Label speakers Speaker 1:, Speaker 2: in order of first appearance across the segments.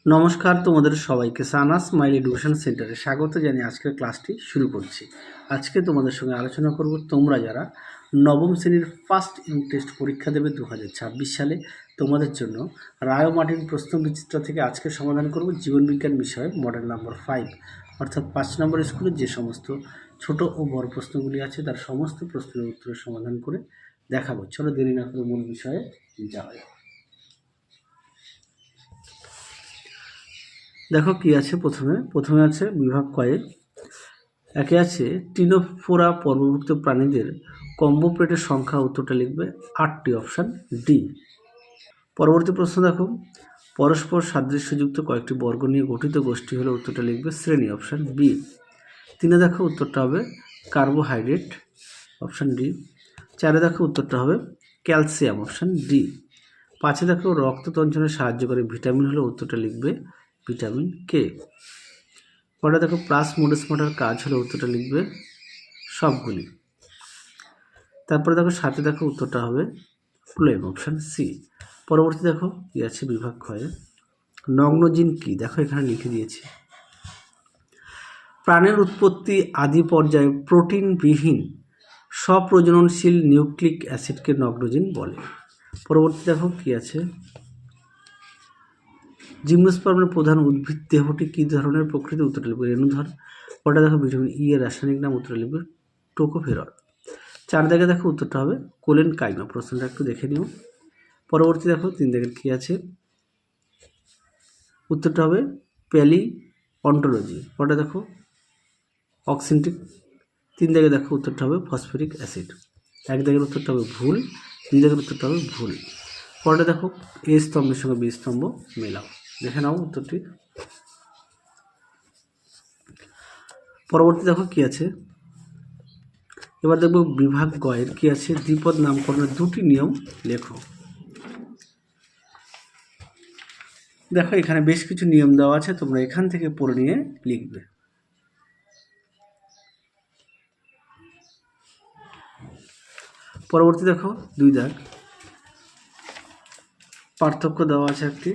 Speaker 1: নমস্কার, তোমাদের সবাইকে সানা স্মাইল এডুকেশন সেন্টারে স্বাগত জানিয়ে আজকের ক্লাসটি শুরু করছি। আজকে তোমাদের সঙ্গে আলোচনা করব তোমরা যারা নবম শ্রেণীর ফার্স্ট ইউনিট টেস্ট পরীক্ষা দেবে 2026 সালে তোমাদের জন্য রায় ও মার্টিন প্রশ্ন বিচিত্রা থেকে আজকে সমাধান করব জীবনবিজ্ঞান বিষয়ে মডেল নাম্বার 5 অর্থাৎ 5 নম্বর স্কুলের যে সমস্ত ছোট ও বড় প্রশ্নগুলি আছে তার সমস্ত প্রশ্নের উত্তরের সমাধান করে দেখাবো। চলো দেরি না করে মূল বিষয়ে যাওয়া যাক। দেখো কি আছে, প্রথমে আছে বিভাগ কয়ে একে আছে টিনোফোরা পর্বভুক্ত প্রাণীদের কম্বোপ্লেটের সংখ্যা, উত্তরটা লিখবে 8টি, অপশান ডি। পরবর্তী প্রশ্ন দেখো, পরস্পর সাদৃশ্যযুক্ত কয়েকটি বর্গ নিয়ে গঠিত গোষ্ঠী হলো, উত্তরটা লিখবে শ্রেণী, অপশান বি। 3 দেখো উত্তরটা হবে কার্বোহাইড্রেট, অপশান ডি। 4 দেখো উত্তরটা হবে ক্যালসিয়াম, অপশান ডি। 5 দেখো রক্ত তঞ্চনে সাহায্যকারী ভিটামিন হলো, উত্তরটা লিখবে ভিটামিন কে। পরে দেখো প্লাস মোডাস মোডার কাজ হলো, উত্তরটা লিখবে সবগুলি। তারপরে দেখো 7 দেখো উত্তরটা হবে ফ্লোয়েম, অপশান সি। পরবর্তী দেখো কি আছে বিভাগ ক্ষয়ে নগ্নজিন কি, দেখো এখানে লিখে দিয়েছি। প্রাণের উৎপত্তি আদি পর্যায়ে প্রোটিনবিহীন স্বপ্রজননশীল নিউক্লিক অ্যাসিডকে নগ্নজিন বলে। পরবর্তী দেখো কি আছে, জিমনোস্পার্মের প্রধান উদ্ভিদ দেহটি কী ধরনের প্রকৃতি, উত্তরটা লিখবে রেণুধর। পরে দেখো ভিটামিন ই এর রাসায়নিক নাম, উত্তরটা লিখবে টোকোফেরল। 4 দাগে দেখো উত্তরটা হবে কোলেন কাইমা, প্রশ্নটা একটু দেখে নিও। পরবর্তী দেখো 3 দাগের কী আছে, উত্তরটা হবে প্যালি অন্টোলজি। পরে দেখো অক্সিন্টিক। 3 দাগে দেখো উত্তরটা হবে ফসফরিক অ্যাসিড। 1 দাগের উত্তরটা হবে ভুল, 2 দাগের উত্তরটা হবে ভুল। পরে দেখো এ স্তম্ভের সঙ্গে বি স্তম্ভ মেলাও, দেখে নাও উত্তরটি। পরবর্তী দেখো কি আছে, এবার দেখবো বিভাগ গয়ের কি আছে, দ্বিপদ নামকরণের 2টি নিয়ম লেখো। দেখো এখানে বেশ কিছু নিয়ম দেওয়া আছে, তোমরা এখান থেকে পড়ে নিয়ে লিখবে। পরবর্তী দেখো 2 দাগ পার্থক্য দেওয়া আছে একটি।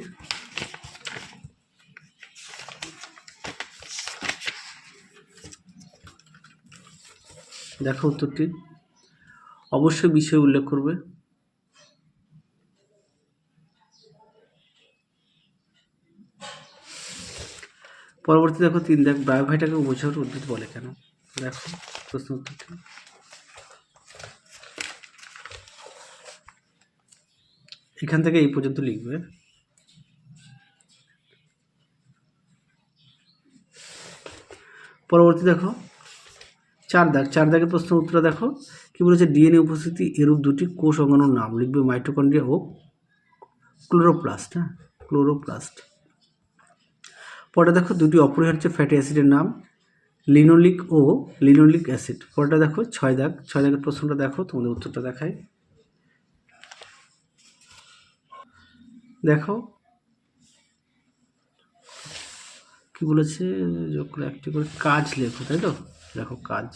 Speaker 1: দেখো উত্তরটি অবশ্যই বিষয় উল্লেখ করবে। পরবর্তী দেখো 3 দাগ ব্রায়োফাইটাকে উভচর উদ্ভিদ বলে কেন, দেখো প্রশ্ন উত্তরটি। এখান থেকে এই পর্যন্ত লিখবে। পরবর্তী দেখো 4 দাগের প্রশ্ন উত্তর দেখো কি বলেছে, ডিএনএ উপস্থিতি এরূপ 2টি কোষ অঙ্গাণুর নাম লিখবে মাইটোকন্ড্রিয়া ও ক্লোরোপ্লাস্ট। ক্লোরোপ্লাস্ট। পরে দেখো 2টি অপরিহার্য ফ্যাটি অ্যাসিডের নাম লিনোলিক ও লিনোলিক অ্যাসিড। পরেটা দেখো 6 দাগের প্রশ্নটা দেখো, তোমাদের উত্তরটা দেখায়। দেখো কি বলেছে, যোগ করে একটি করে কাজ লেখো, তাই তো। দেখো কাজ,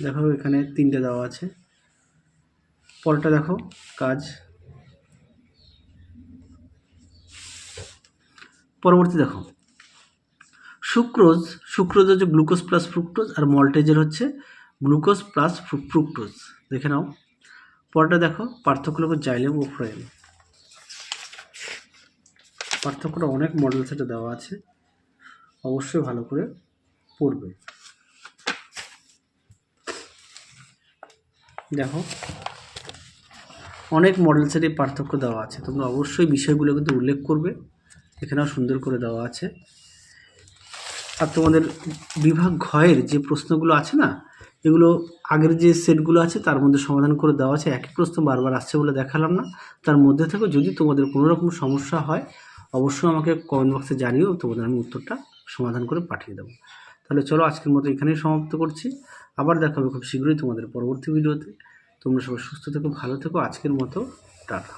Speaker 1: দেখো এখানে 3টে দেওয়া আছে। পরেরটা দেখো কাজ। পরবর্তী দেখো সুক্রোজ হচ্ছে গ্লুকোজ প্লাস ফ্রুক্টোজ, আর মল্টেজের হচ্ছে গ্লুকোজ প্লাস ফ্রুক্টোজ, দেখে নাও। পরেরটা দেখো পার্থক্য হলো জাইলেম ও ফ্লোয়েম। পার্থক্যটা অনেক মডেল সেটে দেওয়া আছে, অবশ্যই ভালো করে পড়বে। দেখো অনেক মডেল সেটে পার্থক্য দেওয়া আছে, তোমরা অবশ্যই বিষয়গুলো কিন্তু উল্লেখ করবে, এখানেও সুন্দর করে দেওয়া আছে। আর তোমাদের বিভাগ ঘয়ের যে প্রশ্নগুলো আছে না, এগুলো আগের যে সেটগুলো আছে তার মধ্যে সমাধান করে দেওয়া আছে। একই প্রশ্ন বারবার আসছে বলে দেখালাম না, তার মধ্যে থেকে যদি তোমাদের কোনো রকম সমস্যা হয় অবশ্যই আমাকে কমেন্ট বক্সে জানিও, তোমাদের আমি উত্তরটা সমাধান করে পাঠিয়ে দেবো। তাহলে চলো আজকের মতো এখানেই সমাপ্ত করছি, আবার দেখা হবে খুব শীঘ্রই তোমাদের পরবর্তী ভিডিওতে। তোমরা সবাই সুস্থ থেকো, ভালো থেকো, আজকের মতো টাটা।